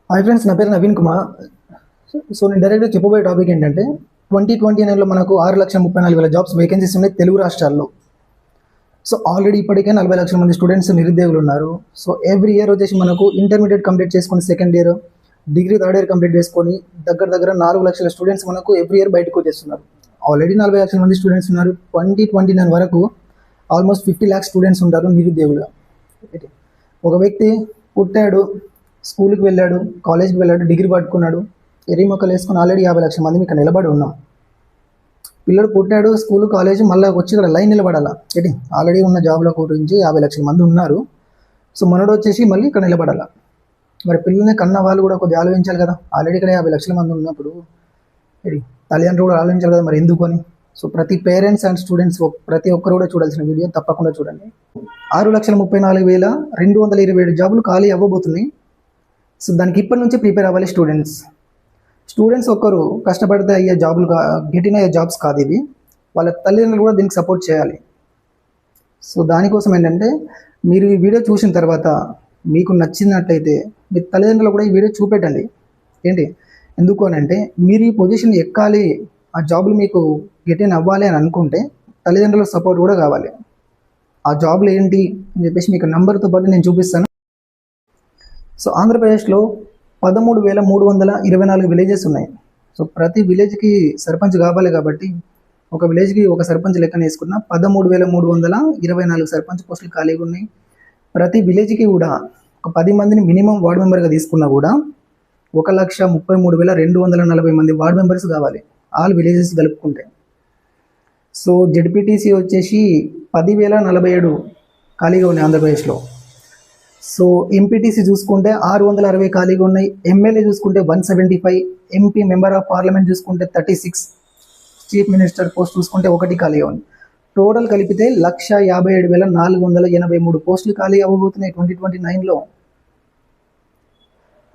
Hi friends, నా పేరు Naveen Kumar. So నేను డైరెక్ట్గా చెప్పబోయే టాపిక్ ఏంటంటే 2029లో మనకు 6,34,000 జాబ్స్ వేకెన్సీస్ ఉన్నాయి తెలుగు రాష్ట్రాల్లో. సో ఆల్రెడీ ఇప్పటికే 40 లక్షల మంది స్టూడెంట్స్ నిరుద్యోగులు ఉన్నారు. సో ఎవ్రీ ఇయర్ వచ్చేసి మనకు ఇంటర్మీడియట్ కంప్లీట్ చేసుకొని second year, degree third year complete చేసుకొని దగ్గర 4 లక్షల స్టూడెంట్స్ మనకు ఎవ్రీ ఇయర్ బయటకు వచ్చేస్తున్నారు. ఆల్రెడీ 40 లక్షల మంది స్టూడెంట్స్ ఉన్నారు. 2029 వరకు ఆల్మోస్ట్ 50 ల్యాక్స్ స్టూడెంట్స్ ఉంటారు నిరుద్యోగులుగా. ఒక వ్యక్తి పుట్టాడు, స్కూల్కి వెళ్ళాడు, కాలేజ్కి వెళ్ళాడు, డిగ్రీ పట్టుకున్నాడు, ఎర్రి మొక్కలు వేసుకుని ఆల్రెడీ 50 లక్షల మంది ఇక్కడ నిలబడి ఉన్నాం. పిల్లడు పుట్టాడు, స్కూల్ కాలేజ్ మళ్ళీ వచ్చి ఇక్కడ లైన్ నిలబడాలా ఏంటి? ఆల్రెడీ ఉన్న జాబ్ల గురించి 50 లక్షల మంది ఉన్నారు. సో మనోడు వచ్చేసి మళ్ళీ ఇక్కడ నిలబడాలా. మరి పిల్లల్ని కన్న వాళ్ళు కూడా కొద్దిగా ఆలోచించాలి కదా. ఆల్రెడీ ఇక్కడ 50 లక్షల మంది ఉన్నప్పుడు ఏంటి తల్లిదండ్రులు కూడా ఆలోచించాలి కదా మరి ఎందుకని. సో ప్రతి పేరెంట్స్ అండ్ స్టూడెంట్స్ ప్రతి ఒక్కరు కూడా చూడాల్సిన వీడియో తప్పకుండా చూడండి. 6,34,227 జాబులు ఖాళీ అవ్వబోతున్నాయి. సో దానికి ఇప్పటి నుంచి ప్రిపేర్ అవ్వాలి స్టూడెంట్స్ ఒక్కరు కష్టపడితే అయ్యే జాబులు గెటిన్ అయ్యే జాబ్స్ కాదు ఇవి. వాళ్ళ తల్లిదండ్రులు కూడా దీనికి సపోర్ట్ చేయాలి. సో దానికోసం ఏంటంటే మీరు ఈ వీడియో చూసిన తర్వాత మీకు నచ్చినట్లయితే మీ తల్లిదండ్రులు కూడా ఈ వీడియో చూపెట్టండి. ఏంటి ఎందుకు అని అంటే మీరు ఈ పొజిషన్ ఎక్కాలి, ఆ జాబులు మీకు గెటిన్ అవ్వాలి అని అనుకుంటే తల్లిదండ్రుల సపోర్ట్ కూడా కావాలి. ఆ జాబులు ఏంటి అని చెప్పేసి మీకు నంబర్తో పాటు నేను చూపిస్తాను. సో ఆంధ్రప్రదేశ్లో 13,324 విలేజెస్ ఉన్నాయి. సో ప్రతి విలేజ్కి సర్పంచ్ కావాలి కాబట్టి ఒక విలేజ్కి ఒక సర్పంచ్ లెక్కన వేసుకున్న 13,324 సర్పంచ్ పోస్టులు ఖాళీగా ఉన్నాయి. ప్రతి విలేజ్కి కూడా ఒక 10 మందిని మినిమం వార్డు మెంబర్గా తీసుకున్నా కూడా 1,33,240 మంది వార్డు మెంబర్స్ కావాలి, ఆల్ విలేజెస్ కలుపుకుంటే. సో జెడ్పీటీసీ వచ్చేసి 10,047 ఖాళీగా ఉన్నాయి ఆంధ్రప్రదేశ్లో. సో ఎంపీటీసీ చూసుకుంటే 660 ఖాళీగా ఉన్నాయి. ఎమ్మెల్యే చూసుకుంటే 175, ఎంపీ మెంబర్ ఆఫ్ పార్లమెంట్ చూసుకుంటే 36, చీఫ్ మినిస్టర్ పోస్ట్ చూసుకుంటే 1 ఖాళీగా ఉంది. టోటల్ కలిపితే 157,483 పోస్టులు ఖాళీ అవ్వబోతున్నాయి 2029లో.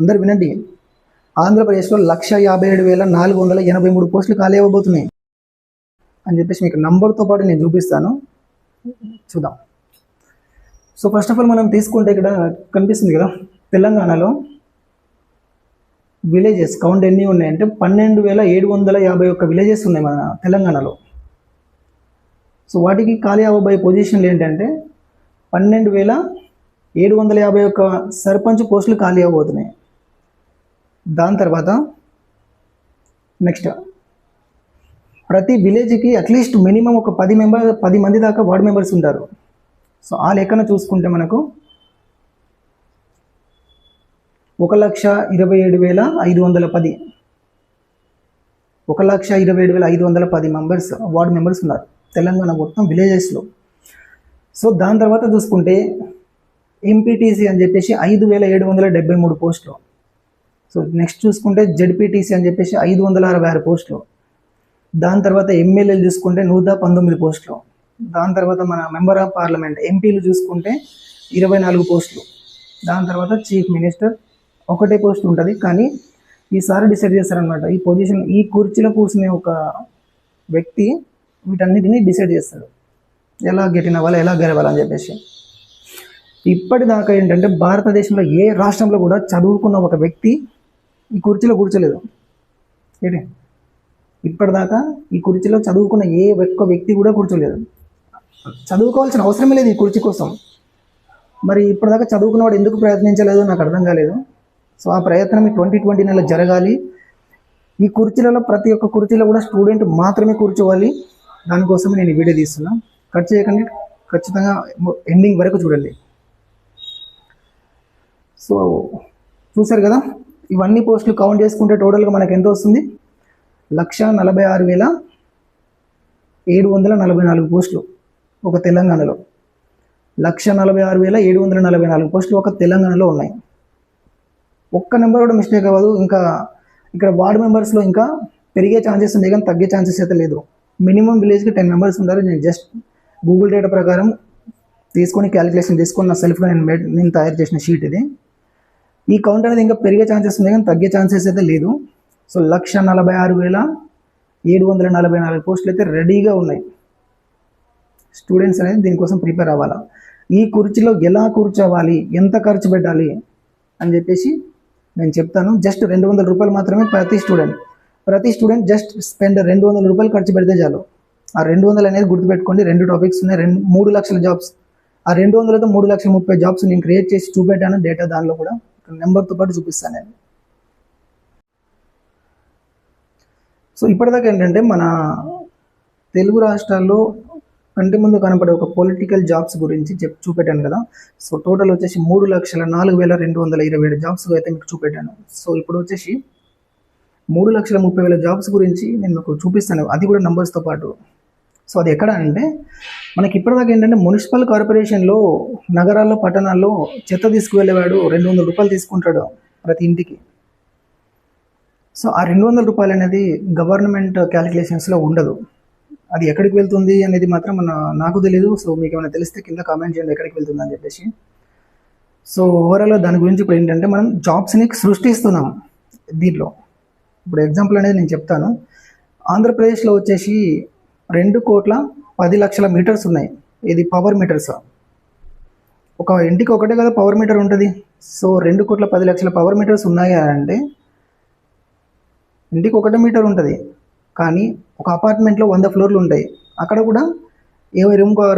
అందరు వినండి, ఆంధ్రప్రదేశ్లో 157,483 పోస్టులు ఖాళీ అవ్వబోతున్నాయి అని చెప్పేసి మీకు నంబర్తో పాటు నేను చూపిస్తాను, చూద్దాం. సో ఫస్ట్ ఆఫ్ ఆల్ మనం తీసుకుంటే ఇక్కడ కనిపిస్తుంది కదా, తెలంగాణలో విలేజెస్ కౌంట్ ఎన్ని ఉన్నాయంటే 12,751 విలేజెస్ ఉన్నాయి మన తెలంగాణలో. సో వాటికి ఖాళీ అవ్వబోయే పొజిషన్లు ఏంటంటే 12,751 సర్పంచ్ పోస్టులు ఖాళీ అవ్వబోతున్నాయి. దాని తర్వాత నెక్స్ట్ ప్రతి విలేజ్కి అట్లీస్ట్ మినిమం ఒక 10 మంది దాకా వార్డు మెంబర్స్ ఉంటారు. సో ఆ లెక్కన చూసుకుంటే మనకు 1,27,510 1,27,510 మెంబర్స్ వార్డు మెంబర్స్ ఉన్నారు తెలంగాణ మొత్తం విలేజెస్లో. సో దాని తర్వాత చూసుకుంటే ఎంపీటీసీ అని చెప్పేసి 5,773 పోస్టులు. సో నెక్స్ట్ చూసుకుంటే జెడ్పీటీసీ అని చెప్పేసి 566 పోస్టులు. దాని తర్వాత ఎమ్మెల్యేలు చూసుకుంటే 119 పోస్టులు. దాని తర్వాత మన మెంబర్ ఆఫ్ పార్లమెంట్ ఎంపీలు చూసుకుంటే 24 పోస్టులు. దాని తర్వాత చీఫ్ మినిస్టర్ 1 పోస్ట్ ఉంటుంది. కానీ ఈసారి డిసైడ్ చేస్తారనమాట, ఈ పొజిషన్ ఈ కుర్చీలో కూర్చునే ఒక వ్యక్తి వీటన్నిటిని డిసైడ్ చేస్తాడు, ఎలా గెటిన్ అవ్వాలి, ఎలా గెలవాలని చెప్పేసి. ఇప్పటిదాకా ఏంటంటే భారతదేశంలో ఏ రాష్ట్రంలో కూడా చదువుకున్న ఒక వ్యక్తి ఈ కుర్చీలో కూర్చోలేదు. ఏంటి ఇప్పటిదాకా ఈ కుర్చీలో చదువుకున్న ఏ ఒక్క వ్యక్తి కూడా కూర్చోలేదు. చదువుకోవాల్సిన అవసరమే లేదు ఈ కుర్చీ కోసం. మరి ఇప్పటిదాకా చదువుకున్నవాడు ఎందుకు ప్రయత్నించలేదో నాకు అర్థం కాలేదు. సో ఆ ప్రయత్నం 2029లో జరగాలి. ఈ కుర్చీలలో ప్రతి ఒక్క కుర్చీలో కూడా స్టూడెంట్ మాత్రమే కూర్చోవాలి. దానికోసమే నేను ఈ వీడియో తీస్తున్నా. కట్ చేయకండి, ఖచ్చితంగా ఎండింగ్ వరకు చూడండి. సో చూసారు కదా, ఇవన్నీ పోస్టులు కౌంట్ చేసుకుంటే టోటల్గా మనకు ఎంత వస్తుంది? 1,46,744 పోస్టులు ఒక తెలంగాణలో. 1,46,744 పోస్టులు ఒక తెలంగాణలో ఉన్నాయి. ఒక్క నెంబర్ కూడా మిస్టేక్ అవ్వదు. ఇంకా ఇక్కడ వార్డు మెంబర్స్లో ఇంకా పెరిగే ఛాన్సెస్ ఉంది కానీ తగ్గే ఛాన్సెస్ అయితే లేదు. మినిమం విలేజ్కి 10 మెంబర్స్ ఉంటారు. నేను జస్ట్ గూగుల్ డేటా ప్రకారం తీసుకొని క్యాలిక్యులేషన్ తీసుకొని నా సెల్ఫ్గా నేను తయారు చేసిన షీట్ ఇది. ఈ కౌంట్ అనేది ఇంకా పెరిగే ఛాన్సెస్ ఉంది కానీ తగ్గే ఛాన్సెస్ అయితే లేదు. సో 1,46,744 పోస్టులు అయితే రెడీగా ఉన్నాయి. స్టూడెంట్స్ అనేది దీనికోసం ప్రిపేర్ అవ్వాలా. ఈ కుర్చీలో ఎలా కూర్చోవాలి, ఎంత ఖర్చు పెట్టాలి అని చెప్పేసి నేను చెప్తాను. జస్ట్ 200 రూపాయలు మాత్రమే ప్రతి స్టూడెంట్ జస్ట్ స్పెండ్ 200 రూపాయలు ఖర్చు పెడితే చాలు. ఆ 200 అనేది గుర్తుపెట్టుకోండి. 2 టాపిక్స్ ఉన్నాయి, 3 లక్షల జాబ్స్. ఆ 200తో 3,30,000 జాబ్స్ నేను క్రియేట్ చేసి చూపెట్టాను. డేటా దానిలో కూడా నెంబర్తో పాటు చూపిస్తాను నేను. సో ఇప్పటిదాకా ఏంటంటే మన తెలుగు రాష్ట్రాల్లో కంటి ముందు కనపడే ఒక పొలిటికల్ జాబ్స్ గురించి చూపెట్టాను కదా. సో టోటల్ వచ్చేసి 3,04,227 జాబ్స్ అయితే మీకు చూపెట్టాను. సో ఇప్పుడు వచ్చేసి 3,30,000 జాబ్స్ గురించి నేను మీకు చూపిస్తాను, అది కూడా నంబర్స్తో పాటు. సో అది ఎక్కడ అంటే మనకి ఇప్పటిదాకా ఏంటంటే మున్సిపల్ కార్పొరేషన్లో నగరాల్లో పట్టణాల్లో చెత్త తీసుకువెళ్ళేవాడు 200 రూపాయలు తీసుకుంటాడు ప్రతి ఇంటికి. సో ఆ 200 రూపాయలు అనేది గవర్నమెంట్ క్యాలిక్యులేషన్స్లో ఉండదు. అది ఎక్కడికి వెళ్తుంది అనేది మాత్రం నాకు తెలియదు. సో మీకు ఏమైనా తెలిస్తే కింద కామెంట్ చేయండి ఎక్కడికి వెళ్తుంది అని చెప్పేసి. సో ఓవరాల్గా దాని గురించి ఇప్పుడు ఏంటంటే మనం జాబ్స్ని సృష్టిస్తున్నాం దీంట్లో. ఇప్పుడు ఎగ్జాంపుల్ అనేది నేను చెప్తాను. ఆంధ్రప్రదేశ్లో వచ్చేసి 2,10,00,000 మీటర్స్ ఉన్నాయి. ఇది పవర్ మీటర్స్. ఒక ఇంటికి ఒకటే కదా పవర్ మీటర్ ఉంటుంది. సో 2,10,00,000 పవర్ మీటర్స్ ఉన్నాయా అంటే ఇంటికి ఒకటే మీటర్ ఉంటుంది, కానీ ఒక అపార్ట్మెంట్లో 100 ఫ్లోర్లు ఉంటాయి. అక్కడ కూడా ఏ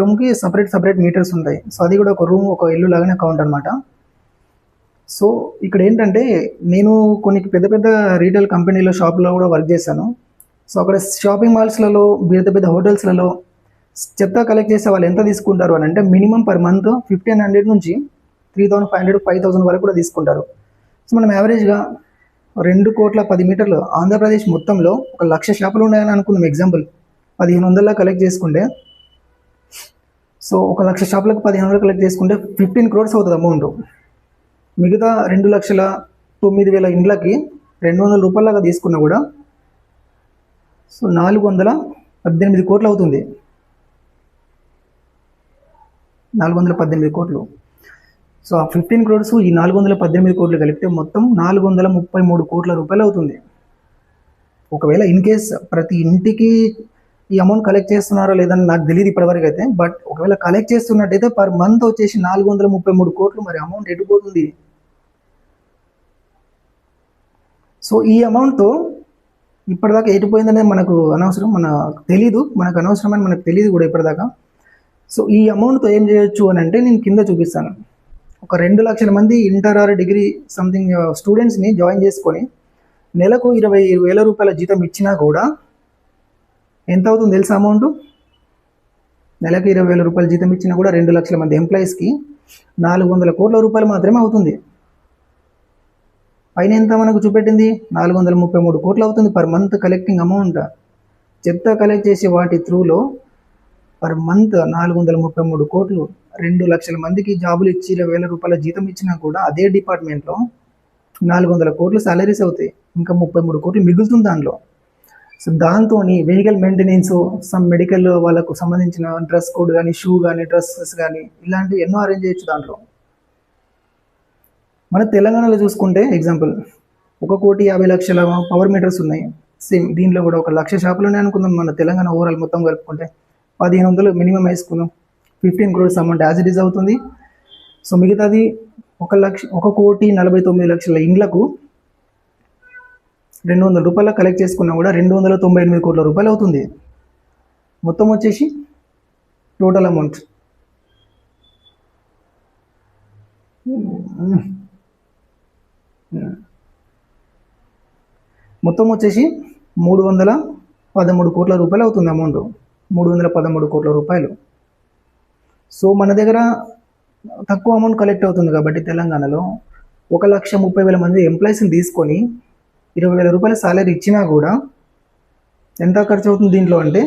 రూమ్కి సపరేట్ మీటర్స్ ఉంటాయి. సో అది కూడా ఒక రూమ్, ఒక ఇల్లు లాగానే కౌంట్ అనమాట. సో ఇక్కడ ఏంటంటే నేను కొన్ని పెద్ద రీటైల్ కంపెనీలో షాప్లో కూడా వర్క్ చేశాను. సో అక్కడ షాపింగ్ మాల్స్లలో పెద్ద హోటల్స్లలో చెత్త కలెక్ట్ చేసే వాళ్ళు ఎంత తీసుకుంటారు అని అంటే మినిమం పర్ మంత్ 1,500 నుంచి 3,500, 5,000 వరకు కూడా తీసుకుంటారు. సో మనం యావరేజ్గా 2,10 మీటర్లు ఆంధ్రప్రదేశ్ మొత్తంలో 1,00,000 షాపులు ఉన్నాయని అనుకుందాం. ఎగ్జాంపుల్ 1,500 కలెక్ట్ చేసుకుంటే, సో 1,00,000 షాపులకు 1,500 కలెక్ట్ చేసుకుంటే 15 crores అవుతుంది అమౌంట్. మిగతా 2,09,000 ఇండ్లకి 200 రూపాయలలాగా తీసుకున్నా కూడా సో 418 కోట్లు అవుతుంది. 418 కోట్లు. సో ఆ 15 crores ఈ 418 కోట్లు కలిపితే మొత్తం 433 కోట్ల రూపాయలు అవుతుంది. ఒకవేళ ఇన్ కేస్ ప్రతి ఇంటికి ఈ అమౌంట్ కలెక్ట్ చేస్తున్నారో లేదని నాకు తెలియదు ఇప్పటివరకు అయితే. బట్ ఒకవేళ కలెక్ట్ చేస్తున్నట్టయితే పర్ మంత్ వచ్చేసి 433 కోట్లు. మరి అమౌంట్ ఎటుపోతుంది? సో ఈ అమౌంట్తో ఇప్పటిదాకా ఎటుపోయిందనేది మనకు అనవసరం, మనకు అనవసరమని మనకు తెలియదు కూడా ఇప్పటిదాకా. సో ఈ అమౌంట్తో ఏం చేయొచ్చు అని అంటే నేను కింద చూపిస్తాను. ఒక 2 లక్షల మంది ఇంటర్ ఆర్ డిగ్రీ సంథింగ్ స్టూడెంట్స్ని జాయిన్ చేసుకొని నెలకు 20,000 రూపాయల జీతం ఇచ్చినా కూడా ఎంత అవుతుంది తెలుసా అమౌంట్? నెలకు 20,000 రూపాయల జీతం ఇచ్చినా కూడా 2 లక్షల మంది ఎంప్లాయీస్కి 400 కోట్ల రూపాయలు మాత్రమే అవుతుంది. పైన ఎంత మనకు చూపెట్టింది? 433 కోట్లు అవుతుంది పర్ మంత్ కలెక్టింగ్ అమౌంట్. చెత్త కలెక్ట్ చేసే వాటి త్రూలో పర్ మంత్ 433 కోట్లు. 2 లక్షల మందికి జాబులు ఇచ్చి 20,000 రూపాయల జీతం ఇచ్చినా కూడా అదే డిపార్ట్మెంట్లో 400 కోట్లు సాలరీస్ అవుతాయి. ఇంకా 33 కోట్లు మిగులుతుంది దానిలో. సో దాంతో వెహికల్ మెయింటెనెన్స్, సమ్ మెడికల్ వాళ్ళకు సంబంధించిన డ్రెస్ కోడ్ కానీ, షూ కానీ, డ్రెస్సెస్ కానీ ఇలాంటివి ఎన్నో అరేంజ్ చేయొచ్చు దాంట్లో. మన తెలంగాణలో చూసుకుంటే ఎగ్జాంపుల్ 1,50,00,000 పవర్ మీటర్స్ ఉన్నాయి. సేమ్ దీంట్లో కూడా 1,00,000 షాపులు ఉన్నాయి అనుకుందాం. మన తెలంగాణ ఓవరాల్ మొత్తం కలుపుకుంటే 1,500 మినిమం వేసుకుందాం. 15 crores amount as it is అవుతుంది. సో మిగతాది 1,49,00,000 ఇండ్లకు 200 రూపాయలు కలెక్ట్ చేసుకున్నా కూడా 298 కోట్ల రూపాయలు అవుతుంది. మొత్తం వచ్చేసి టోటల్ అమౌంట్ మొత్తం వచ్చేసి 313 కోట్ల రూపాయలు అవుతుంది అమౌంట్. 313 కోట్ల రూపాయలు. సో మన దగ్గర తక్కువ అమౌంట్ కలెక్ట్ అవుతుంది కాబట్టి తెలంగాణలో 1,30,000 మంది ఎంప్లాయీస్ని తీసుకొని 20,000 రూపాయల సాలరీ ఇచ్చినా కూడా ఎంత ఖర్చు అవుతుంది దీంట్లో అంటే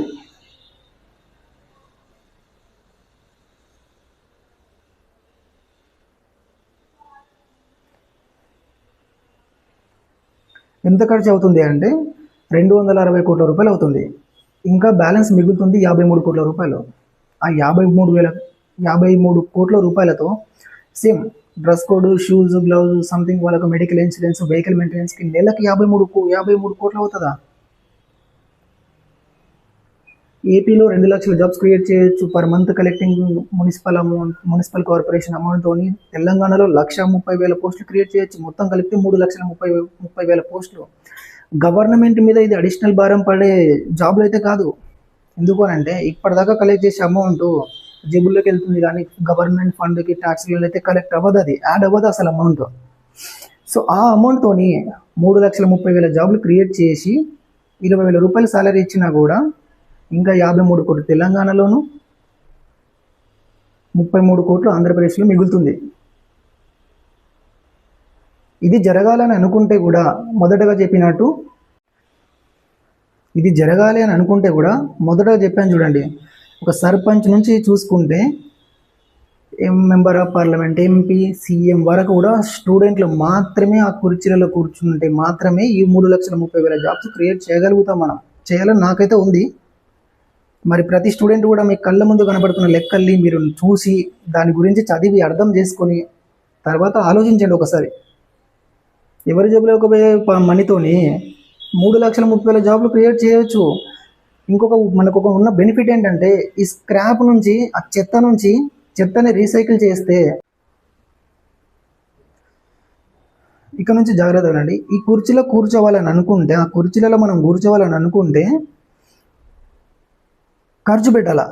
ఎంత ఖర్చు అవుతుంది అంటే 260 కోట్ల రూపాయలు అవుతుంది. ఇంకా బ్యాలెన్స్ మిగులుతుంది 53 కోట్ల రూపాయలు. ఆ 53 కోట్ల రూపాయలతో same dress code, shoes, gloves, something వాళ్ళకు మెడికల్ ఇన్సూరెన్స్, వెహికల్ మెయింటెనెన్స్కి నెలకి 53 కోట్లు అవుతుందా? ఏపీలో 2 లక్షల జాబ్స్ క్రియేట్ చేయొచ్చు per month collecting municipal corporation అమౌంట్తోని. తెలంగాణలో 1,30,000 పోస్టులు క్రియేట్ చేయొచ్చు, మొత్తం కలిపితే 3,30,000 పోస్టులు. గవర్నమెంట్ మీద ఇది అడిషనల్ భారం పడే జాబ్లు అయితే కాదు. ఎందుకు అని అంటే ఇప్పటిదాకా కలెక్ట్ చేసే అమౌంట్ జేబుల్లోకి వెళ్తుంది, కానీ గవర్నమెంట్ ఫండ్కి ట్యాక్స్లలో అయితే కలెక్ట్ అవ్వదు, అది యాడ్ అవ్వదు అసలు అమౌంట్. సో ఆ అమౌంట్తోని 3,30,000 జాబ్లు క్రియేట్ చేసి 20,000 రూపాయలు సాలరీ ఇచ్చినా కూడా ఇంకా 53 కోట్లు తెలంగాణలోను, 33 కోట్లు ఆంధ్రప్రదేశ్లో మిగులుతుంది. ఇది జరగాలని అనుకుంటే కూడా మొదటగా చెప్పినట్టు ఇది జరగాలి అని అనుకుంటే కూడా మొదటగా చెప్పాను చూడండి, ఒక సర్పంచ్ నుంచి చూసుకుంటే member of parliament, MP, CM వరకు కూడా స్టూడెంట్లు మాత్రమే ఆ కుర్చీలలో కూర్చుంటే మాత్రమే ఈ 3,30,000 జాబ్స్ క్రియేట్ చేయగలుగుతాం. మనం చేయాలని నాకైతే ఉంది. మరి ప్రతి స్టూడెంట్ కూడా మీ కళ్ళ ముందు కనబడుతున్న లెక్కల్ని మీరు చూసి దాని గురించి చదివి అర్థం చేసుకొని తర్వాత ఆలోచించండి ఒకసారి. ఎవరి జేబులో ఒక మనీతోని 3,30,000 జాబ్లు క్రియేట్ చేయొచ్చు. మనకు ఉన్న బెనిఫిట్ ఏంటంటే ఈ స్క్రాప్ నుంచి, ఆ చెత్తని రీసైకిల్ చేస్తే, ఇక నుంచి జాగ్రత్తగా అండి. ఈ కుర్చీలో కూర్చోవాలని అనుకుంటే, ఆ కుర్చీలలో మనం కూర్చోవాలని అనుకుంటే ఖర్చు పెట్టాలా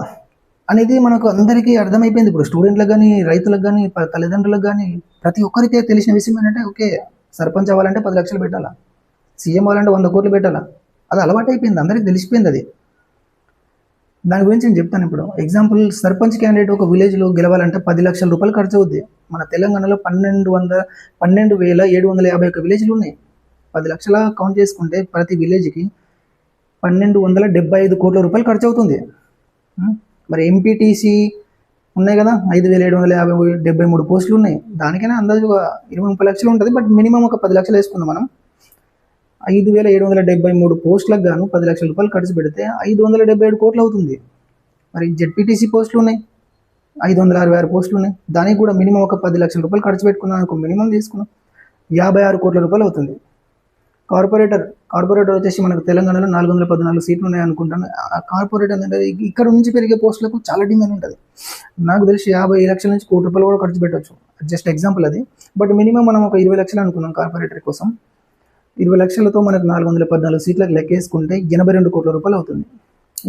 అనేది మనకు అందరికీ అర్థమైపోయింది. ఇప్పుడు స్టూడెంట్లకు కానీ, రైతులకు కానీ, తల్లిదండ్రులకు కానీ ప్రతి ఒక్కరికి తెలిసిన విషయం ఏంటంటే, ఓకే సర్పంచ్ అవ్వాలంటే 10 లక్షలు పెట్టాలా, సీఎం అవ్వాలంటే 100 కోట్లు పెట్టాలా, అది అలవాటు అయిపోయింది, అందరికీ తెలిసిపోయింది అది. దాని గురించి నేను చెప్తాను ఇప్పుడు. ఎగ్జాంపుల్, సర్పంచ్ క్యాండిడేట్ ఒక విలేజ్లో గెలవాలంటే 10 లక్షల రూపాయలు ఖర్చు అవుద్ది. మన తెలంగాణలో 12,751 విలేజ్లు ఉన్నాయి. 10 లక్షల కౌంట్ చేసుకుంటే ప్రతి విలేజ్కి 1,275 కోట్ల రూపాయలు ఖర్చు అవుతుంది. మరి ఎంపీటీసీ ఉన్నాయి కదా, 5,773 పోస్టులు ఉన్నాయి. దానికైనా అందాజుగా 20-30 లక్షలు ఉంటుంది. బట్ మినిమం ఒక 10 లక్షలు వేసుకుందాం మనం. 5,773 పోస్టులకు గాను 10 లక్షల రూపాయలు ఖర్చు పెడితే 577 కోట్లు అవుతుంది. మరి జెడ్పీటీసీ పోస్టులు ఉన్నాయి, 566 పోస్టులు ఉన్నాయి. దానికి కూడా మినిమం ఒక 10 లక్షల రూపాయలు ఖర్చు పెట్టుకున్నాం అనుకో, మినిమం తీసుకున్నాం 56 కోట్ల రూపాయలు అవుతుంది. కార్పొరేటర్ వచ్చేసి మనకు తెలంగాణలో 414 సీట్లు ఉన్నాయి అనుకుంటాను. ఆ కార్పొరేటర్ అంటే ఇక్కడ నుంచి పెరిగే పోస్టులకు చాలా డిమాండ్ ఉంటుంది. నాకు తెలిసి 50 లక్షల నుంచి 1 కోటి రూపాయలు కూడా ఖర్చు పెట్టవచ్చు. జస్ట్ ఎగ్జాంపుల్ అది. బట్ మినిమం మనం ఒక 20 లక్షలు అనుకున్నాం కార్పొరేటర్ కోసం. 20 లక్షలతో మనకు 414 సీట్లకు లెక్కేసుకుంటే 82 కోట్ల రూపాయలు అవుతుంది.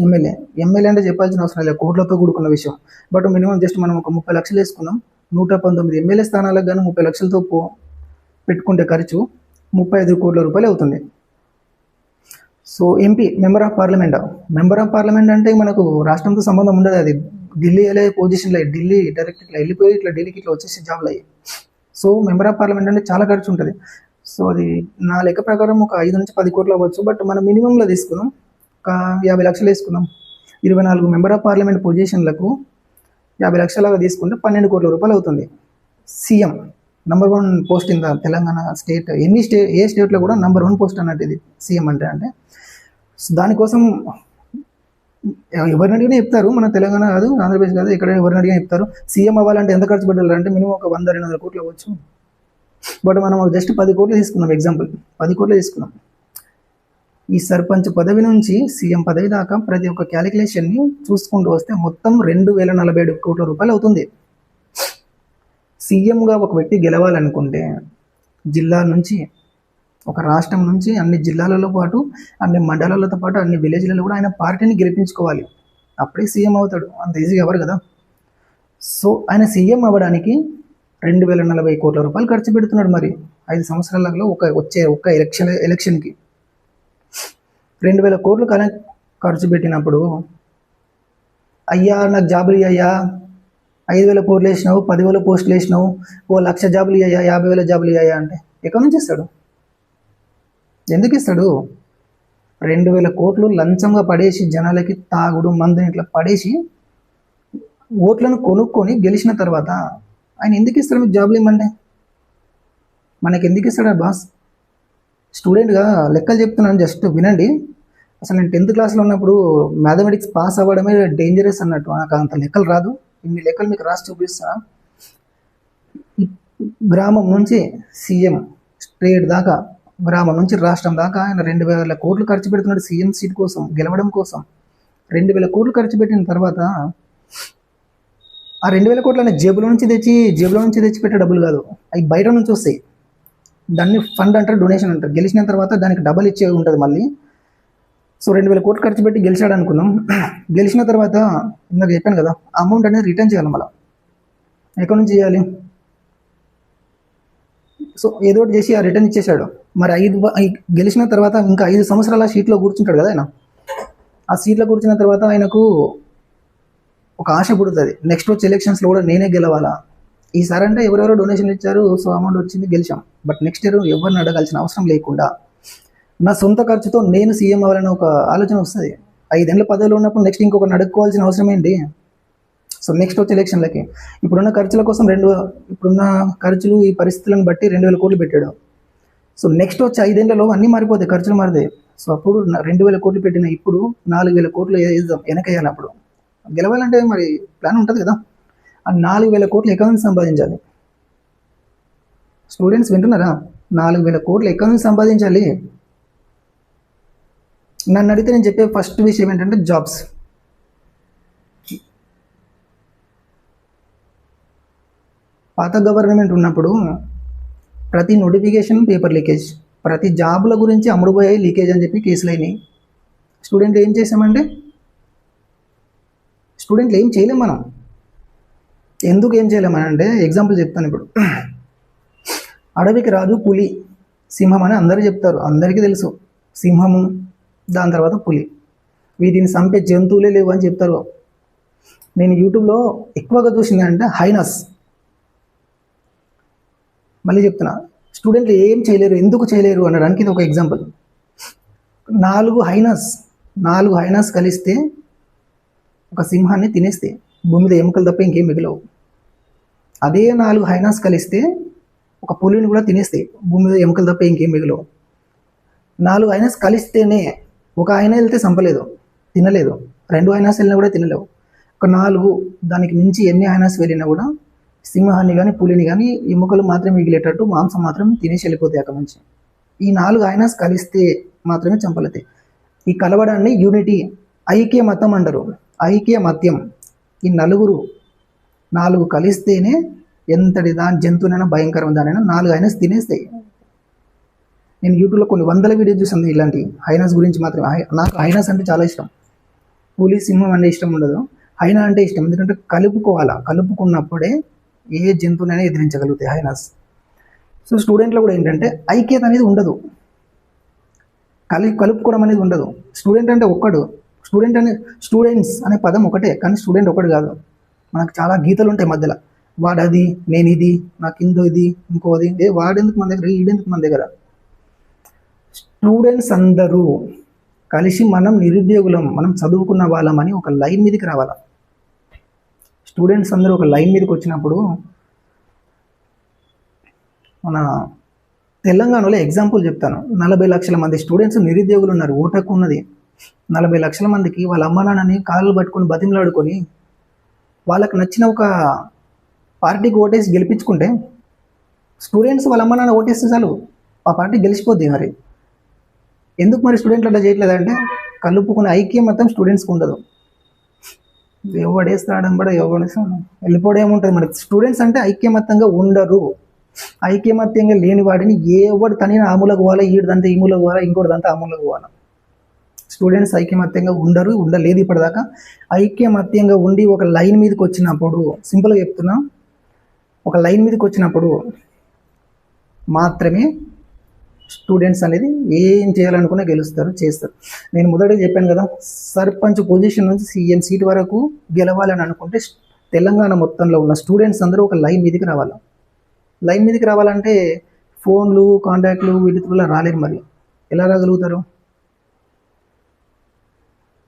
ఎమ్మెల్యే అంటే చెప్పాల్సిన అవసరం లేదు, కోట్లతో కూడుకున్న విషయం. బట్ మినిమం జస్ట్ మనం ఒక 30 లక్షలు వేసుకున్నాం. 119 ఎమ్మెల్యే స్థానాలకు కానీ 30 లక్షలతో పెట్టుకుంటే ఖర్చు 35 కోట్ల రూపాయలు అవుతుంది. So MP, member of parliament అంటే మనకు రాష్ట్రంతో సంబంధం ఉండదు. అది ఢిల్లీ వెళ్ళే పొజిషన్లో, ఢిల్లీ డైరెక్ట్ ఇట్లా వెళ్ళిపోయి ఇట్లా ఢిల్లీకి ఇట్లా వచ్చేసి జాబ్లు అయ్యాయి. సో మెంబర్ ఆఫ్ పార్లమెంట్ అంటే చాలా ఖర్చు ఉంటుంది. సో అది నా లెక్క ప్రకారం ఒక 5 నుంచి 10 కోట్లు అవ్వచ్చు. బట్ మనం మినిమంలో తీసుకున్నాం, ఒక 50 లక్షలు వేసుకున్నాం. 24 మెంబర్ ఆఫ్ పార్లమెంట్ పొజిషన్లకు 50 లక్షలాగా తీసుకుంటే 12 కోట్ల రూపాయలు అవుతుంది. CM number 1 post in the Telangana state. ఏ స్టేట్లో కూడా నంబర్ 1 పోస్ట్ అన్నట్టు ఇది సీఎం అంటే దానికోసం ఎవరిని అడిగినా చెప్తారు, మన తెలంగాణ కాదు, ఆంధ్రప్రదేశ్ కాదు, ఇక్కడ ఎవరిని అడిగినా చెప్తారు సీఎం అవ్వాలంటే ఎంత ఖర్చు పెట్టాలంటే మినిమం ఒక 100-200 కోట్లు అవ్వచ్చు. బట్ మనం జస్ట్ 10 కోట్లు తీసుకున్నాం. ఎగ్జాంపుల్ 10 కోట్లు తీసుకున్నాం. ఈ సర్పంచ్ పదవి నుంచి సీఎం పదవి దాకా ప్రతి ఒక్క క్యాలిక్యులేషన్ని చూసుకుంటూ వస్తే మొత్తం 2,047 కోట్ల రూపాయలు అవుతుంది. సీఎంగా ఒక వ్యక్తి గెలవాలనుకుంటే జిల్లా నుంచి, ఒక రాష్ట్రం నుంచి అన్ని జిల్లాలలో పాటు, అన్ని మండలాలతో పాటు, అన్ని విలేజ్లలో కూడా ఆయన పార్టీని గెలిపించుకోవాలి. అప్పుడే సీఎం అవుతాడు. అంత ఈజీగా ఎవరు కదా. సో ఆయన సీఎం అవ్వడానికి 2,040 కోట్ల రూపాయలు ఖర్చు పెడుతున్నాడు. మరి 5 సంవత్సరాలలో వచ్చే ఎలక్షన్కి 2,000 కోట్లు ఖర్చు పెట్టినప్పుడు, అయ్యా నాకు జాబులు ఇయ్యా, 5,000 కోట్లు వేసినావు, 10,000 పోస్టులు వేసినావు, 1,00,000 జాబులు ఇయ్యా, 50,000 జాబులు ఇయ్యా అంటే ఎక్కడి నుంచి ఇస్తాడు? ఎందుకు ఇస్తాడు? 2,000 కోట్లు లంచంగా పడేసి, జనాలకి తాగుడు మందుని ఇట్లా పడేసి ఓట్లను కొనుక్కొని గెలిచిన తర్వాత ఆయన ఎందుకు ఇస్తాడు మీకు జాబులు ఇవ్వమంటే? మనకి ఎందుకు ఇస్తాడు బాస్? స్టూడెంట్గా లెక్కలు చెప్తున్నాను, జస్ట్ వినండి. అసలు నేను 10th క్లాస్లో ఉన్నప్పుడు మ్యాథమెటిక్స్ పాస్ అవ్వడమే డేంజరస్ అన్నట్టు. నాకు అంత లెక్కలు రాదు. ఇన్ని లెక్కలు మీకు రాసి చూపిస్తా. గ్రామం నుంచి సీఎం స్టేట్ దాకా, గ్రామం నుంచి రాష్ట్రం దాకా ఆయన 2,000 కోట్లు ఖర్చు పెడుతున్నాడు సీఎం సీట్ కోసం, గెలవడం కోసం. 2,000 కోట్లు ఖర్చు పెట్టిన తర్వాత ఆ 2,000 కోట్లు అనే జేబులో నుంచి తెచ్చి పెట్టే డబ్బులు కాదు, అవి బయట నుంచి వస్తాయి. దాన్ని ఫండ్ అంటారు, డొనేషన్ అంటారు. గెలిచిన తర్వాత దానికి డబల్ ఇచ్చేది ఉంటుంది మళ్ళీ. సో 2,000 కోట్లు ఖర్చు పెట్టి గెలిచాడు అనుకుందాం. గెలిచిన తర్వాత ఇందాక చెప్పాను కదా, అమౌంట్ అనేది రిటర్న్ చేయాలి. మళ్ళీ ఎక్కడి నుంచి చేయాలి? సో ఏదో ఒకటి చేసి ఆ రిటర్న్ ఇచ్చేసాడు. మరి గెలిచిన తర్వాత ఇంకా 5 సంవత్సరాల సీట్లో కూర్చుంటాడు కదా ఆయన. ఆ సీట్లో కూర్చున్న తర్వాత ఆయనకు ఒక ఆశ పుడుతుంది, నెక్స్ట్ వచ్చే ఎలక్షన్స్లో కూడా నేనే గెలవాలా. ఈసారి అంటే ఎవరెవరో డొనేషన్ ఇచ్చారు, సో అమౌంట్ వచ్చింది, గెలిచాం. బట్ నెక్స్ట్ ఇయర్ ఎవరిని అడగాల్సిన అవసరం లేకుండా నా సొంత ఖర్చుతో నేను సీఎం అవ్వాలని ఒక ఆలోచన వస్తుంది. 5 ఏళ్ళ పదవిలో ఉన్నప్పుడు నెక్స్ట్ ఇంకొకరిని అడుక్కోవాల్సిన అవసరం ఏంటి? సో నెక్స్ట్ వచ్చే ఎలక్షన్లకి ఇప్పుడున్న ఖర్చుల కోసం ఇప్పుడున్న ఖర్చులు ఈ పరిస్థితులను బట్టి 2,000 కోట్లు పెట్టాడు. సో నెక్స్ట్ వచ్చే 5 ఏళ్లలో అన్నీ మారిపోతాయి, ఖర్చులు మారుతాయి. సో అప్పుడు 2,000 కోట్లు పెట్టిన ఇప్పుడు 4,000 కోట్లు వేద్దాం, వెనకేయాలి. అప్పుడు గెలవాలంటే మరి ప్లాన్ ఉంటుంది కదా. ఆ 4,000 కోట్లు ఎక్కడి నుంచి సంపాదించాలి? స్టూడెంట్స్ వింటున్నారా? 4,000 కోట్లు ఎక్కడి నుంచి సంపాదించాలి? నన్ను అడిగితే నేను చెప్పే ఫస్ట్ విషయం ఏంటంటే జాబ్స్. పాత గవర్నమెంట్ ఉన్నప్పుడు ప్రతి నోటిఫికేషన్ పేపర్ లీకేజ్, ప్రతి జాబుల గురించి అమ్ముడుపోయాయి లీకేజ్ అని చెప్పి కేసులు అయినాయి. స్టూడెంట్లు ఏం చేసామంటే స్టూడెంట్లు ఏం చేయలేం మనం. ఎందుకు ఏం చేయలేమని అంటే ఎగ్జాంపుల్ చెప్తాను. ఇప్పుడు అడవికి రాజు పులి, సింహం అని అందరూ చెప్తారు, అందరికీ తెలుసు. సింహము, దాని తర్వాత పులి, వీటిని చంపే జంతువులే లేవు అని చెప్తారు. నేను యూట్యూబ్లో ఎక్కువగా చూసింది అంటే హైనాస్. మళ్ళీ చెప్తున్నా, స్టూడెంట్లు ఏం చేయలేరు, ఎందుకు చేయలేరు అనడానికి ఇది ఒక ఎగ్జాంపుల్. 4 హైనాస్ కలిస్తే ఒక సింహాన్ని తినేస్తే భూమి మీద ఎముకలు తప్ప ఇంకేం మిగలవు. అదే 4 హైనాస్ కలిస్తే ఒక పులిని కూడా తినేస్తాయి, భూమి మీద ఎముకలు తప్ప ఇంకేం మిగలవు. 4 హైనాస్ కలిస్తేనే, ఒక హైనా వెళ్తే చంపలేదు, తినలేదు. 2 హైనాస్ వెళ్ళినా కూడా తినలేవు. ఒక 4, దానికి మించి ఎన్ని హైనాస్ వెళ్ళినా కూడా సింహాన్ని కానీ పులిని కానీ ఎముకలు మాత్రమే మిగిలేటట్టు మాంసం మాత్రం తినేసి వెళ్ళిపోతాయి అక్కడ నుంచి. ఈ 4 హైనాస్ కలిస్తే మాత్రమే చంపలేతాయి. ఈ కలవడాన్ని యూనిటీ, ఐక్య మతం అంటారు. ఐక్య మత్యం. ఈ 4 కలిస్తేనే ఎంతటి జంతువునైనా భయంకరం దానైనా 4 హైనాస్ తినేస్తాయి. నేను యూట్యూబ్లో కొన్ని వందల వీడియోస్ చూసాను ఇలాంటి హైనాస్ గురించి మాత్రమే. నాకు హైనాస్ అంటే చాలా ఇష్టం. పులి, సింహం అంటే ఇష్టం ఉండదు, హైనా అంటే ఇష్టం. ఎందుకంటే కలుపుకున్నప్పుడే ఏ జంతువునైనా ఎదిరించగలుగుతాయి హైనాస్. సో స్టూడెంట్లో కూడా ఏంటంటే ఐక్యత అనేది ఉండదు, కలుపుకోవడం అనేది ఉండదు. స్టూడెంట్ అంటే ఒక్కడు, స్టూడెంట్స్ అనే పదం ఒకటే, కానీ స్టూడెంట్ ఒకటి కాదు. మనకు చాలా గీతలు ఉంటాయి మధ్యలో. వాడది, నేను ఇది, నాకు ఇందో ఇది, ఇంకోది. వాడెందుకు మన దగ్గర, ఈడెందుకు మన దగ్గర. స్టూడెంట్స్ అందరూ కలిసి మనం నిరుద్యోగులం, మనం చదువుకున్న వాళ్ళమని ఒక లైన్ మీదకి రావాలి. స్టూడెంట్స్ అందరూ ఒక లైన్ మీదకి వచ్చినప్పుడు, మన తెలంగాణలో ఎగ్జాంపుల్ చెప్తాను. 40 లక్షల మంది స్టూడెంట్స్ నిరుద్యోగులు ఉన్నారు, ఓటకు ఉన్నది. 40 లక్షల మందికి వాళ్ళ అమ్మ నాన్నని కాళ్ళు పట్టుకొని బతిమలాడుకొని వాళ్ళకి నచ్చిన ఒక పార్టీకి ఓటేసి గెలిపించుకుంటే, స్టూడెంట్స్ వాళ్ళ అమ్మ నాన్న ఓటేస్తే చాలు ఆ పార్టీ గెలిచిపోద్ది. మరి ఎందుకు మరి స్టూడెంట్లు అట్లా చేయట్లేదంటే కలుపుకునే ఐక్యం మొత్తం స్టూడెంట్స్కి ఉండదు. ఎవడేస్తాడం కూడా ఎవడేస్తాడు వెళ్ళిపోవడం ఏముంటుంది. మనకి స్టూడెంట్స్ అంటే ఐక్యమత్యంగా ఉండరు. ఐక్యమత్యంగా లేని వాడిని ఎవడు తన ఆ మూలకు పోవాలా, ఈడిదంతా ఈ మూలకు పోవాలా, ఇంకోటిదంతా ఆ మూలకు పోవాలా. స్టూడెంట్స్ ఐక్యమత్యంగా ఉండలేదు ఇప్పటిదాకా. ఐక్యమత్యంగా ఉండి ఒక లైన్ మీదకి వచ్చినప్పుడు, సింపుల్గా చెప్తున్నా, ఒక లైన్ మీదకి వచ్చినప్పుడు మాత్రమే స్టూడెంట్స్ అనేది ఏం చేయాలనుకున్నా గెలుస్తారు, చేస్తారు. నేను మొదటిగా చెప్పాను కదా, సర్పంచ్ పొజిషన్ నుంచి సీఎం సీట్ వరకు గెలవాలని అనుకుంటే తెలంగాణ మొత్తంలో ఉన్న స్టూడెంట్స్ అందరూ ఒక లైన్ మీదకి రావాలి. లైన్ మీదకి రావాలంటే ఫోన్లు, కాంటాక్ట్లు వీటి వల్ల రాలేరు. మరి ఎలా రాగలుగుతారు?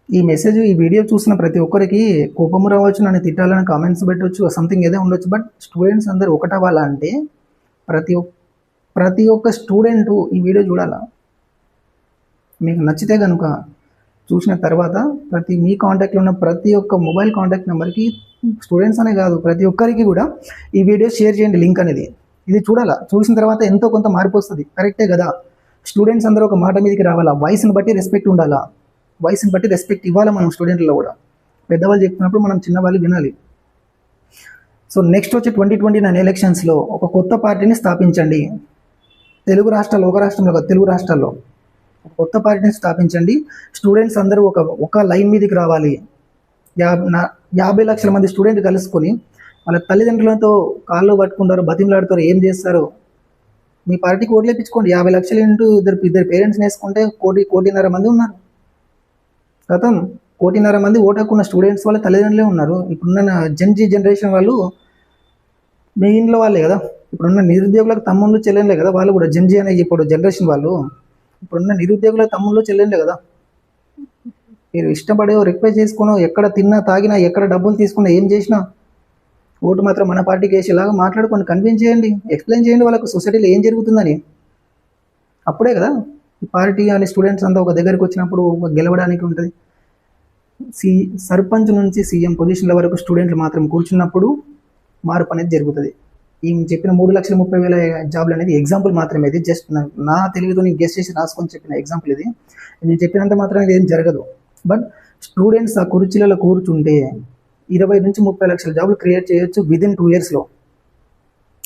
ఈ మెసేజ్, ఈ వీడియో చూసిన ప్రతి ఒక్కరికి కోపం రావచ్చు, నన్ను తిట్టాలని కామెంట్స్ పెట్టవచ్చు, సంథింగ్ ఏదో ఉండొచ్చు. బట్ స్టూడెంట్స్ అందరూ ఒకటవ్వాలంటే ప్రతి ఒక్క స్టూడెంటు ఈ వీడియో చూడాలా. మీకు నచ్చితే కనుక చూసిన తర్వాత మీ కాంటాక్ట్లో ఉన్న ప్రతి ఒక్క మొబైల్ కాంటాక్ట్ నెంబర్కి, స్టూడెంట్స్ అనే కాదు ప్రతి ఒక్కరికి కూడా ఈ వీడియో షేర్ చేయండి, లింక్ అనేది. ఇది చూడాలా, చూసిన తర్వాత ఎంతో కొంత మార్పు వస్తుంది. కరెక్టే కదా. స్టూడెంట్స్ అందరూ ఒక మాట మీదకి రావాలా, వయసుని బట్టి రెస్పెక్ట్ ఉండాలా. వయసుని బట్టి రెస్పెక్ట్ ఇవ్వాలి మనం స్టూడెంట్లో కూడా. పెద్దవాళ్ళు చెప్తున్నప్పుడు మనం చిన్నవాళ్ళు వినాలి. సో నెక్స్ట్ వచ్చి 2029 ఎలక్షన్స్లో ఒక కొత్త పార్టీని స్థాపించండి. తెలుగు రాష్ట్రాల్లో, ఒక రాష్ట్రంలో కాదు, తెలుగు రాష్ట్రాల్లో ఒక కొత్త పార్టీని స్థాపించండి. స్టూడెంట్స్ అందరూ ఒక లైన్ మీదకి రావాలి. 50 లక్షల మంది స్టూడెంట్ కలుసుకొని వాళ్ళ తల్లిదండ్రులతో కాళ్ళు పట్టుకుంటారు, బతిమలాడుతారు, ఏం చేస్తారు? మీ పార్టీకి ఓట్లు వేయించుకోండి. 50 లక్షలు ఇంటూ ఇద్దరు పేరెంట్స్ని వేసుకుంటే కోటిన్నర మంది ఉన్నారు. గతం 1.5 కోటి మంది ఓటాకున్న స్టూడెంట్స్ వాళ్ళ తల్లిదండ్రులే ఉన్నారు. ఇప్పుడున్న జెన్జీ జనరేషన్ వాళ్ళు మీ ఇంట్లో వాళ్ళే కదా. ఇప్పుడున్న నిరుద్యోగులకు తమ్ముళ్ళు చెల్లెంలే కదా వాళ్ళు కూడా. జెన్జీ అనే ఇప్పుడు జనరేషన్ వాళ్ళు ఇప్పుడున్న నిరుద్యోగుల తమ్ముళ్ళు చెల్లెంలే కదా. మీరు ఇష్టపడే రిక్వెస్ట్ చేసుకున్నా, ఎక్కడ తిన్నా తాగినా, ఎక్కడ డబ్బులు తీసుకున్నా, ఏం చేసినా ఓటు మాత్రం మన పార్టీకి వేసేలాగా మాట్లాడుకొని కన్విన్స్ చేయండి, ఎక్స్ప్లెయిన్ చేయండి వాళ్ళకు సొసైటీలో ఏం జరుగుతుందని. అప్పుడే కదా ఈ పార్టీ అని స్టూడెంట్స్ అంతా ఒక దగ్గరికి వచ్చినప్పుడు గెలవడానికి ఉంటుంది. సర్పంచ్ నుంచి సీఎం పొజిషన్ల వరకు స్టూడెంట్లు మాత్రం కూర్చున్నప్పుడు మార్పు అనేది జరుగుతుంది. ఈ చెప్పిన 3,30,000 జాబ్లు అనేది ఎగ్జాంపుల్ మాత్రమే. ఇది జస్ట్ నా తెలివితో నేను గెస్ట్ చేసి రాసుకొని చెప్పిన ఎగ్జాంపుల్ ఇది. నేను చెప్పినంత మాత్రం ఇది ఏం జరగదు. బట్ స్టూడెంట్స్ ఆ కుర్చీలలో కూర్చుంటే 20 నుంచి 30 లక్షల జాబ్లు క్రియేట్ చేయొచ్చు విదిన్ 2 yearsలో.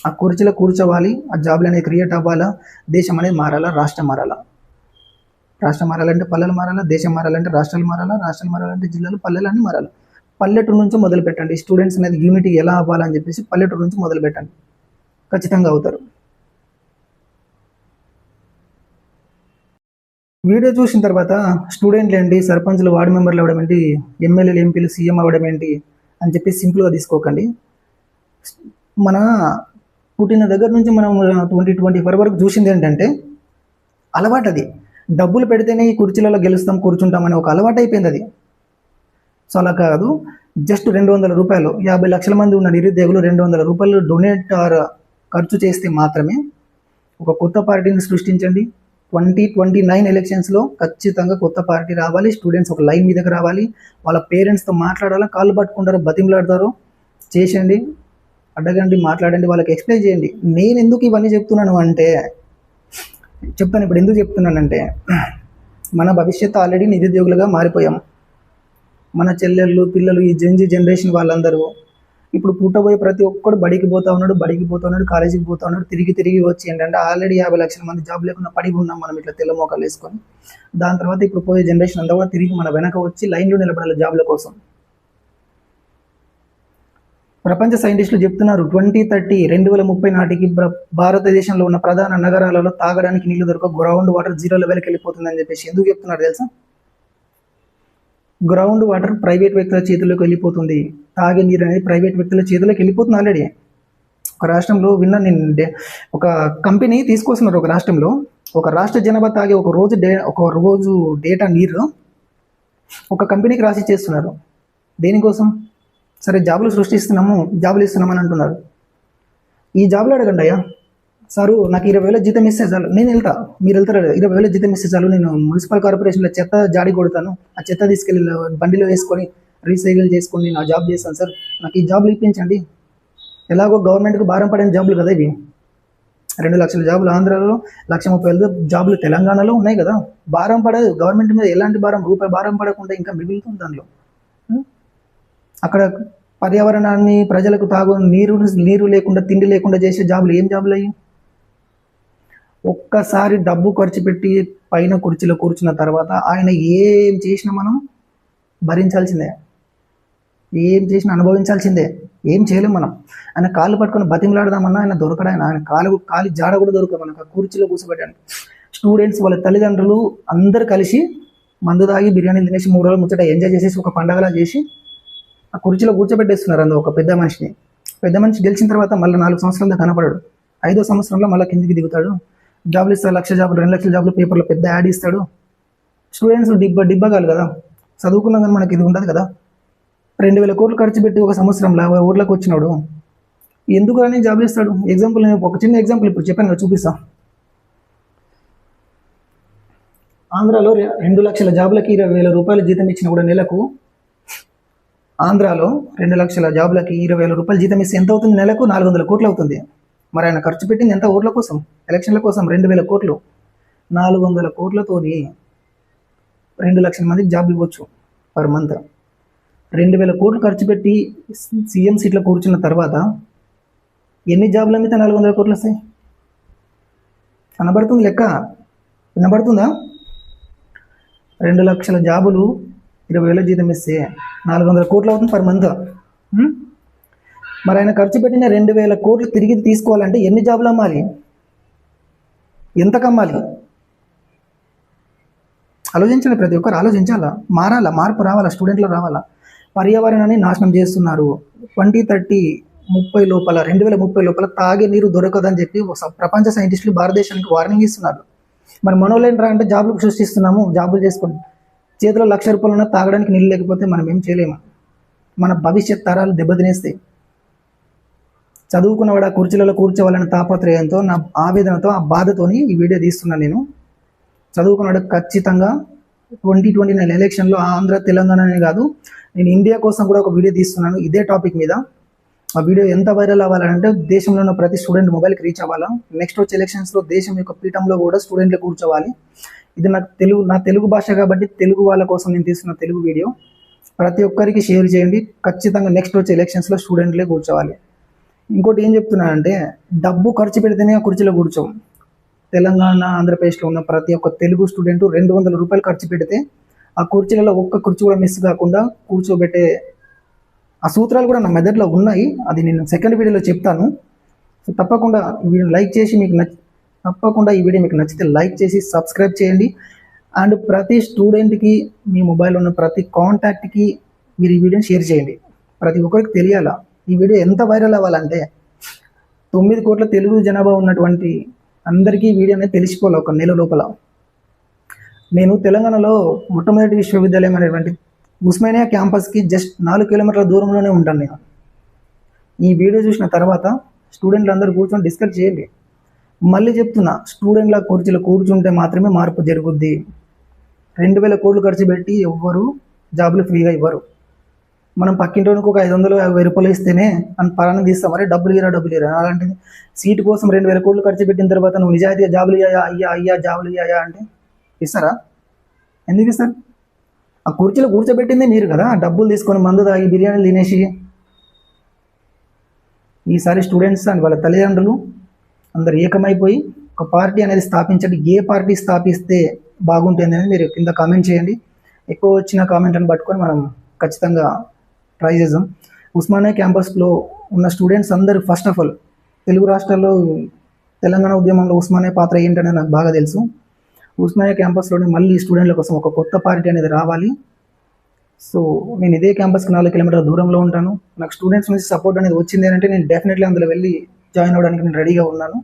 ఆ కుర్చీలో కూర్చోవాలి, ఆ జాబ్లు అనేది క్రియేట్ అవ్వాలా, దేశం అనేది మారాలా, రాష్ట్రం మారాలా. రాష్ట్రం మారాలంటే పల్లెలు మారాలా, దేశం మారాలంటే రాష్ట్రాలు మారాలా, రాష్ట్రాలు మారాలంటే జిల్లాలు, పల్లెలు అన్నీ మారాలి. పల్లెటూరు నుంచి మొదలు పెట్టండి. స్టూడెంట్స్ అనేది యూనిటీ ఎలా అవ్వాలని చెప్పేసి పల్లెటూరు నుంచి మొదలు పెట్టండి, ఖచ్చితంగా అవుతారు. వీడియో చూసిన తర్వాత స్టూడెంట్లు ఏంటి, సర్పంచ్లు, వార్డు మెంబర్లు అవ్వడం ఏంటి, ఎమ్మెల్యేలు, ఎంపీలు, సీఎం అవ్వడం ఏంటి అని చెప్పి సింపుల్గా తీసుకోకండి. మన పుట్టిన దగ్గర నుంచి మనం 2024 వరకు చూసింది ఏంటంటే అలవాటు. అది డబ్బులు పెడితేనే ఈ కుర్చీలలో గెలుస్తాం, కూర్చుంటామని ఒక అలవాటు అయిపోయింది అది. సో అలా కాదు, జస్ట్ 200 రూపాయలు, 50 లక్షల మంది ఉన్న నిరుద్యోగులు 200 రూపాయలు డొనేట్ ఖర్చు చేస్తే మాత్రమే ఒక కొత్త పార్టీని సృష్టించండి. 2029 ఎలక్షన్స్లో ఖచ్చితంగా కొత్త పార్టీ రావాలి. స్టూడెంట్స్ ఒక లైన్ మీదకి రావాలి, వాళ్ళ పేరెంట్స్తో మాట్లాడాలా, కాళ్ళు పట్టుకుంటారు, బతిమలాడతారు, చేసేయండి, అడగండి, మాట్లాడండి, వాళ్ళకి ఎక్స్ప్లెయిన్ చేయండి. నేను ఎందుకు ఇవన్నీ చెప్తున్నాను అంటే చెప్తాను. ఇప్పుడు ఎందుకు చెప్తున్నానంటే మన భవిష్యత్తు ఆల్రెడీ నిరుద్యోగులుగా మారిపోయాం. మన చెల్లెళ్ళు, పిల్లలు, ఈ జెన్జీ జనరేషన్ వాళ్ళందరూ ఇప్పుడు పుట్టబోయే ప్రతి ఒక్కడు బడికి పోతా ఉన్నాడు, కాలేజీకి పోతా ఉన్నాడు. తిరిగి వచ్చి ఏంటంటే ఆల్రెడీ 50 లక్షల మంది జాబ్ లేకుండా పడి ఉన్నాం మనం ఇట్లా తెల్ల మోకాలు వేసుకొని. దాని తర్వాత ఇప్పుడు పోయే జనరేషన్ అంతా కూడా తిరిగి మన వెనక వచ్చి లైన్లో నిలబడాలి జాబ్ల కోసం. ప్రపంచ సైంటిస్టులు చెప్తున్నారు 2030 నాటికి భారతదేశంలో ఉన్న ప్రధాన నగరాలలో తాగడానికి నీళ్లు దొరక గ్రౌండ్ వాటర్ 0 లెవెల్కి వెళ్ళిపోతుందని చెప్పేసి. ఎందుకు చెప్తున్నారు తెలుసా? గ్రౌండ్ వాటర్ ప్రైవేట్ వ్యక్తుల చేతుల్లోకి వెళ్ళిపోతుంది. తాగే నీరు అనేది ప్రైవేట్ వ్యక్తుల చేతుల్లోకి వెళ్ళిపోతుంది ఆల్రెడీ. ఒక రాష్ట్రంలో విన్నా నేను, ఒక కంపెనీ తీసుకొస్తున్నారు ఒక రాష్ట్రంలో, ఒక రాష్ట్ర జనాభా తాగే ఒక రోజు డేటా నీరు ఒక కంపెనీకి రాసి చేస్తున్నారు. దేనికోసం? సరే జాబులు సృష్టిస్తున్నాము, జాబులు ఇస్తున్నామని అంటున్నారు. ఈ జాబులు అడగండి అయ్యా, సారు నాకు 20,000 జీతం ఇస్తే చాలు, నేను వెళ్తా, మీరు వెళ్తారు, 20,000 జీతం ఇస్తే చాలు, నేను మున్సిపల్ కార్పొరేషన్లో చెత్త జాడి కొడతాను, ఆ చెత్త తీసుకెళ్ళి బండిలో వేసుకొని రీసైకిల్ చేసుకొని నా జాబ్ చేస్తాను సార్, నాకు ఈ జాబులు ఇప్పించండి. ఎలాగో గవర్నమెంట్కి భారం పడిన జాబులు కదా ఇవి. 2 లక్షల జాబులు ఆంధ్రాలో, 1,30,000 జాబులు తెలంగాణలో ఉన్నాయి కదా. భారం పడదు గవర్నమెంట్ మీద, ఎలాంటి భారం, రూపాయి భారం పడకుండా ఇంకా మిగులుతుంది దానిలో. అక్కడ పర్యావరణాన్ని, ప్రజలకు తాగు నీరు లేకుండా, తిండి లేకుండా చేసే జాబులు ఏం జాబులు అయ్యి? ఒక్కసారి డబ్బు ఖర్చు పెట్టి పైన కుర్చీలో కూర్చున్న తర్వాత ఆయన ఏం చేసినా మనం భరించాల్సిందే, ఏం చేసినా అనుభవించాల్సిందే, ఏం చేయలేం మనం. ఆయన కాళ్ళు పట్టుకొని బతిమలాడదామన్నా ఆయన దొరకడు. ఆయన కాలి జాడ కూడా దొరకదు మనకు ఆ కుర్చీలో కూర్చోబెట్టడానికి. స్టూడెంట్స్ వాళ్ళ తల్లిదండ్రులు అందరు కలిసి మందు తాగి బిర్యానీ తినేసి 3 రోజులు ముచ్చట ఎంజాయ్ చేసేసి ఒక పండగలా చేసి ఆ కుర్చీలో కూర్చోబెట్టేస్తున్నారు. అందులో ఒక పెద్ద మనిషిని. పెద్ద మనిషి గెలిచిన తర్వాత మళ్ళీ 4 సంవత్సరాల దాకా కనపడాడు. 5వ సంవత్సరంలో మళ్ళీ కిందికి దిగుతాడు. జాబులు ఇస్తాడు, 1,00,000 జాబులు, 2 లక్షల జాబులు, పేపర్లో పెద్ద యాడ్ ఇస్తాడు. స్టూడెంట్స్ డిబ్బగాలి కదా, చదువుకున్నా కానీ మనకి ఇది ఉండదు కదా. 2,000 కోట్లు ఖర్చు పెట్టి ఒక సంవత్సరంలో ఊర్లోకి వచ్చినాడు, ఎందుకు అని జాబులు ఇస్తాడు? ఎగ్జాంపుల్, నేను ఒక చిన్న ఎగ్జాంపుల్ ఇప్పుడు చెప్పాను కదా, చూపిస్తా. ఆంధ్రాలో 2 లక్షల జాబులకి 20,000 రూపాయలు జీతం ఇచ్చిన కూడా నెలకు, ఆంధ్రాలో 2 లక్షల జాబులకి 20,000 రూపాయలు జీతం ఇస్తే ఎంత అవుతుంది? నెలకు 400 కోట్లు అవుతుంది. మరి ఆయన ఖర్చు పెట్టింది ఎంత? ఊర్ల కోసం, ఎలక్షన్ల కోసం 2,000 కోట్లు. 400 కోట్లతోని 2 లక్షల మందికి జాబ్ ఇవ్వచ్చు పర్ మంత్. 2,000 కోట్లు ఖర్చు పెట్టి సీఎం సీట్లో కూర్చున్న తర్వాత ఎన్ని జాబులు అమ్మితే 400 కోట్లు వస్తాయి? కనబడుతుంది లెక్క? వినబడుతుందా? 2 లక్షల జాబులు 20,000 జీతం ఇస్తే 400 కోట్లు అవుతుంది పర్ మంత్. మరి ఆయన ఖర్చు పెట్టిన 2,000 కోట్లు తిరిగి తీసుకోవాలంటే ఎన్ని జాబులు అమ్మాలి? ఎంతకు అమ్మాలి? ఆలోచించండి, ప్రతి ఒక్కరు ఆలోచించాలా, మారాలా, మార్పు రావాలా, స్టూడెంట్లో రావాలా. పర్యావరణాన్ని నాశనం చేస్తున్నారు. 2030 లోపల 2030 లోపల తాగే నీరు దొరకదని చెప్పి ప్రపంచ సైంటిస్టులు భారతదేశానికి వార్నింగ్ ఇస్తున్నారు. మరి మనోళ్ళేంట్రా అంటే జాబులు సృష్టిస్తున్నాము, జాబులు చేసుకోండి. చేతిలో ₹1,00,000 ఉన్న తాగడానికి నీళ్ళు లేకపోతే మనం ఏం చేయలేము. మన భవిష్యత్ తరాలు దెబ్బతినేస్తాయి. చదువుకున్నవాడు ఆ కుర్చీలలో కూర్చోవాలనే తాపత్రయంతో, నా ఆవేదనతో, ఆ బాధతోని ఈ వీడియో తీస్తున్నాను నేను. చదువుకున్నవాడు ఖచ్చితంగా 2029 ఎలక్షన్లో ఆంధ్ర తెలంగాణనే కాదు, నేను ఇండియా కోసం కూడా ఒక వీడియో తీస్తున్నాను ఇదే టాపిక్ మీద. ఆ వీడియో ఎంత వైరల్ అవ్వాలంటే దేశంలో ఉన్న ప్రతి స్టూడెంట్ మొబైల్కి రీచ్ అవ్వాలా. నెక్స్ట్ వచ్చే ఎలక్షన్స్లో దేశం యొక్క పీఠంలో కూడా స్టూడెంట్లు కూర్చోవాలి. ఇది నా తెలుగు భాష కాబట్టి తెలుగు వాళ్ళ కోసం నేను తీస్తున్న తెలుగు వీడియో. ప్రతి ఒక్కరికి షేర్ చేయండి. ఖచ్చితంగా నెక్స్ట్ వచ్చే ఎలక్షన్స్లో స్టూడెంట్లే కూర్చోవాలి. ఇంకోటి ఏం చెప్తున్నానంటే, డబ్బు ఖర్చు పెడితేనే ఆ కుర్చీలో కూర్చోం. తెలంగాణ, ఆంధ్రప్రదేశ్లో ఉన్న ప్రతి ఒక్క తెలుగు స్టూడెంట్ ₹200 ఖర్చు పెడితే ఆ కుర్చీలలో ఒక్క కుర్చీ కూడా మిస్ కాకుండా కూర్చోబెట్టే ఆ సూత్రాలు కూడా నా మెదడులో ఉన్నాయి. అది నేను సెకండ్ వీడియోలో చెప్తాను. సో తప్పకుండా ఈ వీడియోని లైక్ చేసి తప్పకుండా ఈ వీడియో మీకు నచ్చితే లైక్ చేసి సబ్స్క్రైబ్ చేయండి. అండ్ ప్రతి స్టూడెంట్కి, మీ మొబైల్లో ఉన్న ప్రతి కాంటాక్ట్కి మీరు ఈ వీడియోని షేర్ చేయండి. ప్రతి ఒక్కరికి తెలియాలా. ఈ వీడియో ఎంత వైరల్ అవ్వాలంటే 9 కోట్ల తెలుగు జనాభా ఉన్నటువంటి అందరికీ ఈ వీడియో అనేది తెలిసిపోవాలి ఒక నెల లోపల. నేను తెలంగాణలో మొట్టమొదటి విశ్వవిద్యాలయం అనేటువంటి ఉస్మానియా క్యాంపస్కి జస్ట్ 4 కిలోమీటర్ల దూరంలోనే ఉంటాను నేను. ఈ వీడియో చూసిన తర్వాత స్టూడెంట్లు అందరూ కూర్చొని డిస్కస్ చేయండి. మళ్ళీ చెప్తున్నా, స్టూడెంట్ల కుర్చీలో కూర్చుంటే మాత్రమే మార్పు జరుగుద్ది. 2,000 కోట్లు ఖర్చు పెట్టి ఎవ్వరు జాబులు ఫ్రీగా ఇవ్వరు. మనం పక్కింటోనికి ఒక 500, 1,000 ఇస్తేనే అని పరాన్ని తీస్తాం. మరి డబ్బులు ఇరా. అలాంటిది సీటు కోసం 2,000 కోట్లు ఖర్చు పెట్టిన తర్వాత నువ్వు నిజాయితీగా జాబులు అయ్యా జాబులు ఇయ్యా అంటే ఇస్తారా? ఎందుకు ఇస్తారు? ఆ కుర్చీలో కూర్చోబెట్టింది మీరు కదా, డబ్బులు తీసుకొని మందు తాగి బిర్యానీలు తినేసి. ఈసారి స్టూడెంట్స్ అండ్ వాళ్ళ తల్లిదండ్రులు అందరు ఏకమైపోయి ఒక పార్టీ అనేది స్థాపించండి. ఏ పార్టీ స్థాపిస్తే బాగుంటుంది అనేది మీరు కింద కామెంట్ చేయండి. ఎక్కువ వచ్చిన కామెంట్ని పట్టుకొని మనం ఖచ్చితంగా ట్రై చేద్దాం. ఉస్మానియా క్యాంపస్లో ఉన్న స్టూడెంట్స్ అందరూ ఫస్ట్ ఆఫ్ ఆల్ తెలుగు రాష్ట్రాల్లో తెలంగాణ ఉద్యమంలో ఉస్మానియా పాత్ర ఏంటనేది నాకు బాగా తెలుసు. ఉస్మానియా క్యాంపస్లోనే మళ్ళీ స్టూడెంట్ల కోసం ఒక కొత్త పార్టీ అనేది రావాలి. సో నేను ఇదే క్యాంపస్కి 4 కిలోమీటర్ల దూరంలో ఉంటాను. నాకు స్టూడెంట్స్ నుంచి సపోర్ట్ అనేది వచ్చింది అంటే నేను డెఫినెట్లీ అందులో వెళ్ళి జాయిన్ అవ్వడానికి నేను రెడీగా ఉన్నాను.